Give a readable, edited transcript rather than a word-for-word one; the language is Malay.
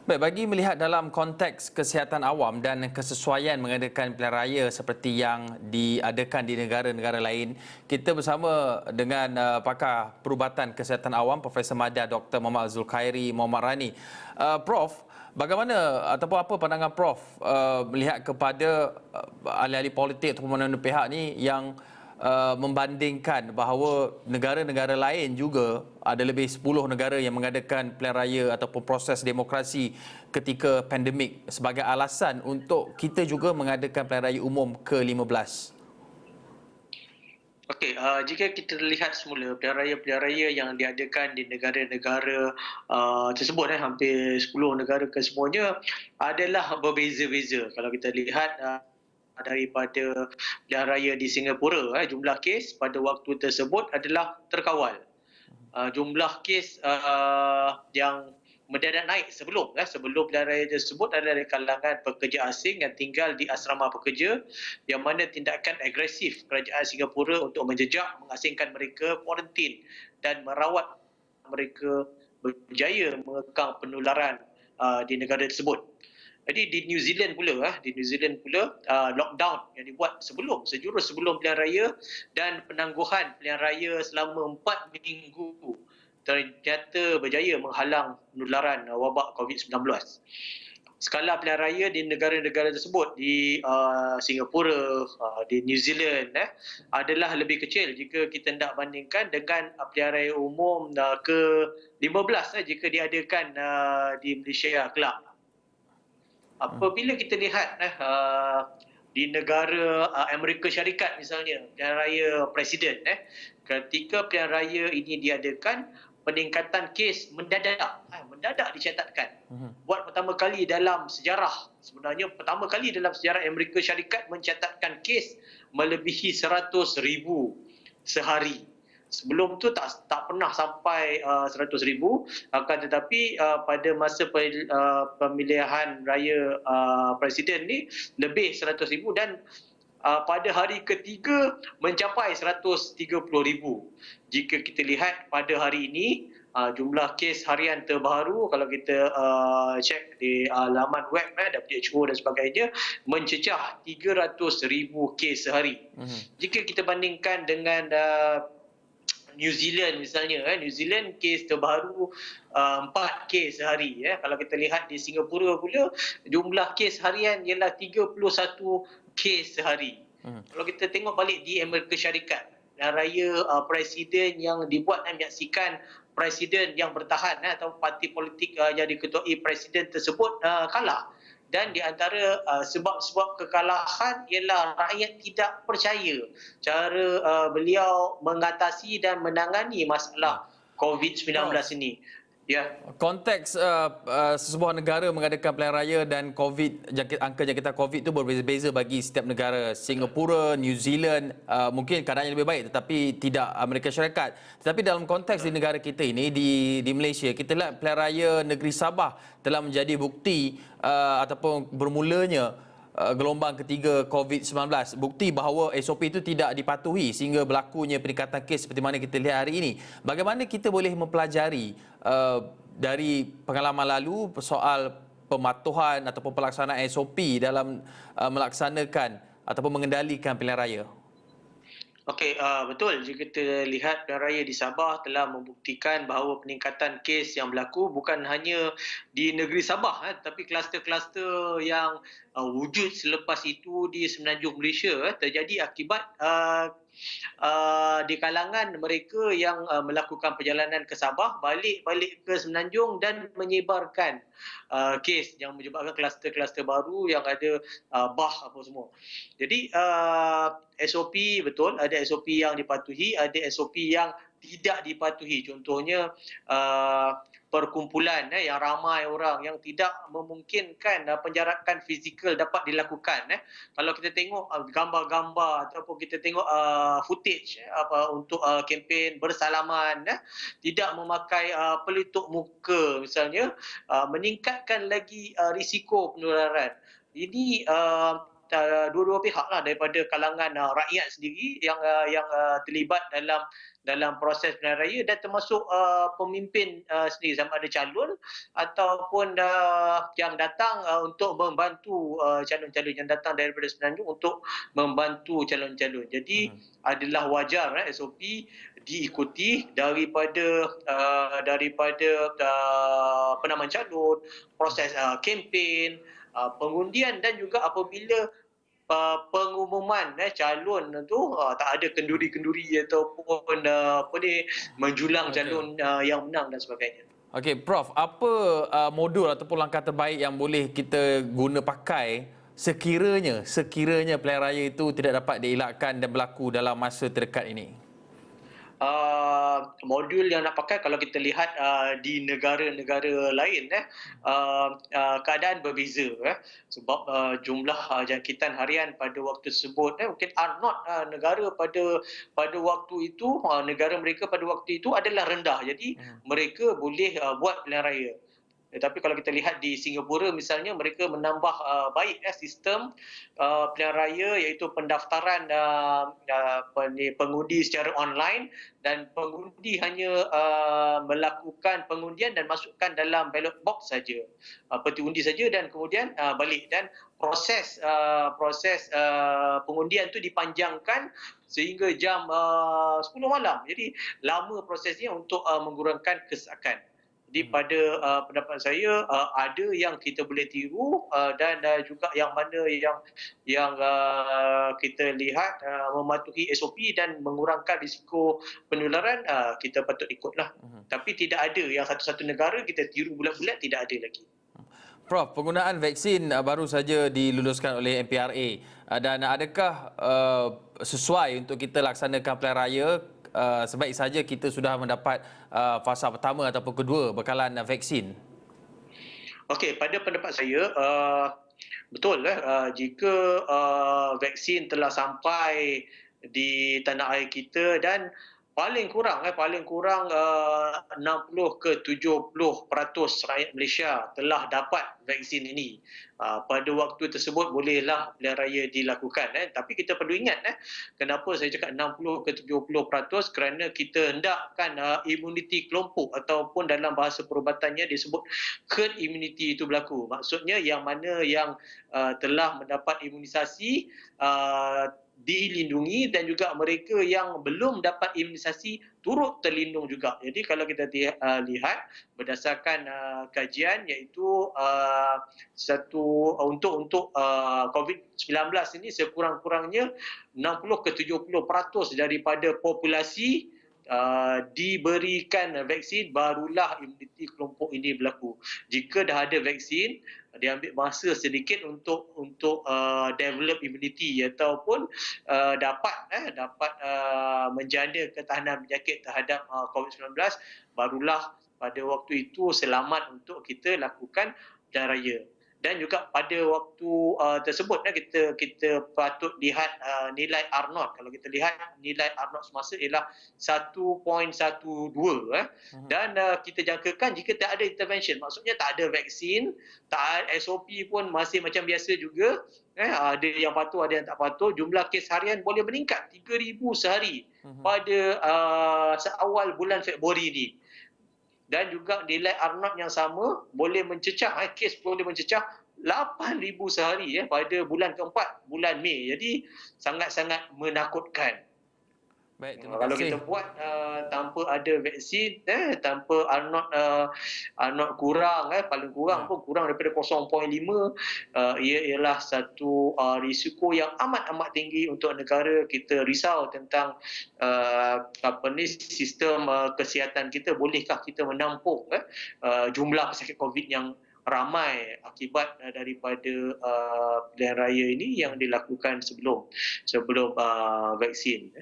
Baik, bagi melihat dalam konteks kesihatan awam dan kesesuaian mengadakan pilihan raya seperti yang diadakan di negara-negara lain, kita bersama dengan pakar perubatan kesihatan awam Profesor Madar Dr. Muhammad Zulkhairi Muhammad Rani. Prof, bagaimana ataupun apa pandangan Prof melihat kepada ahli-ahli politik ataupun mana-mana pihak ni yang membandingkan bahawa negara-negara lain juga ada lebih 10 negara yang mengadakan pilihan raya ataupun proses demokrasi ketika pandemik sebagai alasan untuk kita juga mengadakan pilihan raya umum ke-15. Okey, jika kita lihat semula pilihan raya yang diadakan di negara-negara tersebut, hampir 10 negara kesemuanya adalah berbeza-beza. Kalau kita lihat daripada pilihan raya di Singapura, jumlah kes pada waktu tersebut adalah terkawal. Jumlah kes yang mendadak naik sebelum pilihan raya tersebut adalah dari kalangan pekerja asing yang tinggal di asrama pekerja, yang mana tindakan agresif kerajaan Singapura untuk menjejak, mengasingkan mereka, kuarantin dan merawat mereka berjaya mengekang penularan di negara tersebut. Jadi di New Zealand pula, lockdown yang dibuat sejurus sebelum pilihan raya dan penangguhan pilihan raya selama 4 minggu ternyata berjaya menghalang penularan wabak COVID-19. Skala pilihan raya di negara-negara tersebut, di Singapura, di New Zealand adalah lebih kecil jika kita hendak bandingkan dengan pilihan raya umum ke-15 jika diadakan di Malaysia kelak. Apabila kita lihat di negara Amerika Syarikat misalnya, pilihan raya presiden, ketika pilihan raya ini diadakan, peningkatan kes mendadak dicatatkan. Buat pertama kali dalam sejarah, sebenarnya pertama kali dalam sejarah Amerika Syarikat mencatatkan kes melebihi 100,000 sehari. Sebelum tu tak pernah sampai 100,000, akan tetapi pada masa pemilihan raya presiden ni lebih 100,000 dan pada hari ketiga mencapai 130,000. Jika kita lihat pada hari ini, jumlah kes harian terbaru kalau kita cek di laman web WHO dan sebagainya mencecah 300,000 kes sehari. Jika kita bandingkan dengan New Zealand misalnya, New Zealand kes terbaru 4 kes sehari. Kalau kita lihat di Singapura pula, jumlah kes harian ialah 31 kes sehari. Kalau kita tengok balik di Amerika Syarikat, raya presiden yang dibuat dan menyaksikan presiden yang bertahan atau parti politik yang diketuai presiden tersebut kalah. Dan di antara sebab-sebab kekalahan ialah rakyat tidak percaya cara beliau mengatasi dan menangani masalah COVID-19 ini. Ya. Konteks sesebuah negara mengadakan pilihan raya dan angka jangkitan COVID itu berbeza-beza bagi setiap negara. Singapura, New Zealand mungkin keadaannya lebih baik tetapi tidak Amerika Syarikat. Tetapi dalam konteks di negara kita ini, di Malaysia, kita lihat pilihan raya negeri Sabah telah menjadi bukti ataupun bermulanya gelombang ketiga COVID-19. Bukti bahawa SOP itu tidak dipatuhi sehingga berlakunya peningkatan kes seperti mana kita lihat hari ini. Bagaimana kita boleh mempelajari dari pengalaman lalu soal pematuhan ataupun pelaksanaan SOP dalam melaksanakan ataupun mengendalikan pilihan raya? Okey, betul. Jika kita lihat pilihan raya di Sabah telah membuktikan bahawa peningkatan kes yang berlaku bukan hanya di negeri Sabah, tapi kluster-kluster yang wujud selepas itu di Semenanjung Malaysia terjadi akibat di kalangan mereka yang melakukan perjalanan ke Sabah, balik ke Semenanjung dan menyebarkan kes yang menyebabkan kluster-kluster baru yang ada bah apa semua. Jadi SOP betul, ada SOP yang dipatuhi, ada SOP yang tidak dipatuhi. Contohnya perkumpulan yang ramai orang yang tidak memungkinkan penjarakan fizikal dapat dilakukan. Kalau kita tengok gambar-gambar ataupun kita tengok footage untuk kempen bersalaman, tidak memakai pelitup muka misalnya, meningkatkan lagi risiko penularan. Ini dua-dua pihak lah, daripada kalangan rakyat sendiri yang terlibat dalam proses pilihan raya, dan termasuk pemimpin sendiri, sama ada calon ataupun yang datang untuk membantu calon-calon yang datang daripada Semenanjung untuk membantu calon-calon. Jadi adalah wajar SOP diikuti daripada penamaan calon, proses kempen, pengundian, dan juga apabila pengumuman calon tu tak ada kenduri-kenduri ataupun menjulang calon yang menang dan sebagainya. Okey, Prof, apa modul ataupun langkah terbaik yang boleh kita guna pakai sekiranya pilihan raya itu tidak dapat dielakkan dan berlaku dalam masa terdekat ini? Modul yang nak pakai, kalau kita lihat di negara-negara lain, keadaan berbeza, sebab jumlah jangkitan harian pada waktu tersebut, mungkin R0 negara pada waktu itu, negara mereka pada waktu itu adalah rendah, jadi mereka boleh buat pilihan raya. Tetapi kalau kita lihat di Singapura misalnya, mereka menambah baik sistem pilihan raya, iaitu pendaftaran pengundi secara online, dan pengundi hanya melakukan pengundian dan masukkan dalam ballot box saja, peti undi saja, dan kemudian balik, dan proses pengundian itu dipanjangkan sehingga jam 10 malam. Jadi lama prosesnya untuk mengurangkan kesesakan. Jadi pada pendapat saya, ada yang kita boleh tiru, dan juga yang mana yang kita lihat mematuhi SOP dan mengurangkan risiko penularan, kita patut ikutlah. Tapi tidak ada yang satu-satu negara kita tiru bulat-bulat, tidak ada lagi. Prof, penggunaan vaksin baru saja diluluskan oleh MPRA, dan adakah sesuai untuk kita laksanakan pilihan raya sebaik saja kita sudah mendapat fasa pertama ataupun kedua bekalan vaksin? Okey, pada pendapat saya, betul jika vaksin telah sampai di tanah air kita, dan paling kurang 60 ke 70% rakyat Malaysia telah dapat vaksin ini. Pada waktu tersebut bolehlah pilihan raya dilakukan. Tapi kita perlu ingat, kenapa saya cakap 60 ke 70%, kerana kita hendakkan imuniti kelompok, ataupun dalam bahasa perubatannya disebut herd immunity itu berlaku. Maksudnya yang mana yang telah mendapat imunisasi dilindungi, dan juga mereka yang belum dapat imunisasi turut terlindung juga. Jadi kalau kita lihat berdasarkan kajian, iaitu untuk COVID-19 ini, sekurang-kurangnya 60 ke 70% daripada populasi diberikan vaksin, barulah imuniti kelompok ini berlaku. Jika dah ada vaksin, dia ambil masa sedikit untuk develop immunity, ataupun dapat menjana ketahanan penyakit terhadap COVID-19, barulah pada waktu itu selamat untuk kita lakukan pilihan raya. Dan juga pada waktu tersebut kita patut lihat nilai R0. Kalau kita lihat nilai R0 semasa ialah 1.12, dan kita jangkakan jika tak ada intervention, maksudnya tak ada vaksin, tak ada SOP pun masih macam biasa juga, ada yang patuh, ada yang tak patuh, jumlah kes harian boleh meningkat 3,000 sehari pada awal bulan Februari ini. Dan juga nilai R0 yang sama boleh mencecah, kes boleh mencecah 8,000 sehari pada bulan keempat, bulan Mei. Jadi sangat-sangat menakutkan. Baik, terima Kalau kasih. kita buat tanpa ada vaksin, tanpa R0 kurang, paling kurang pun kurang daripada 0.5, ia ialah satu risiko yang amat-amat tinggi untuk negara. Kita risau tentang sistem kesihatan kita. Bolehkah kita menampung jumlah pesakit COVID yang ramai akibat daripada pilihan raya ini yang dilakukan sebelum vaksin.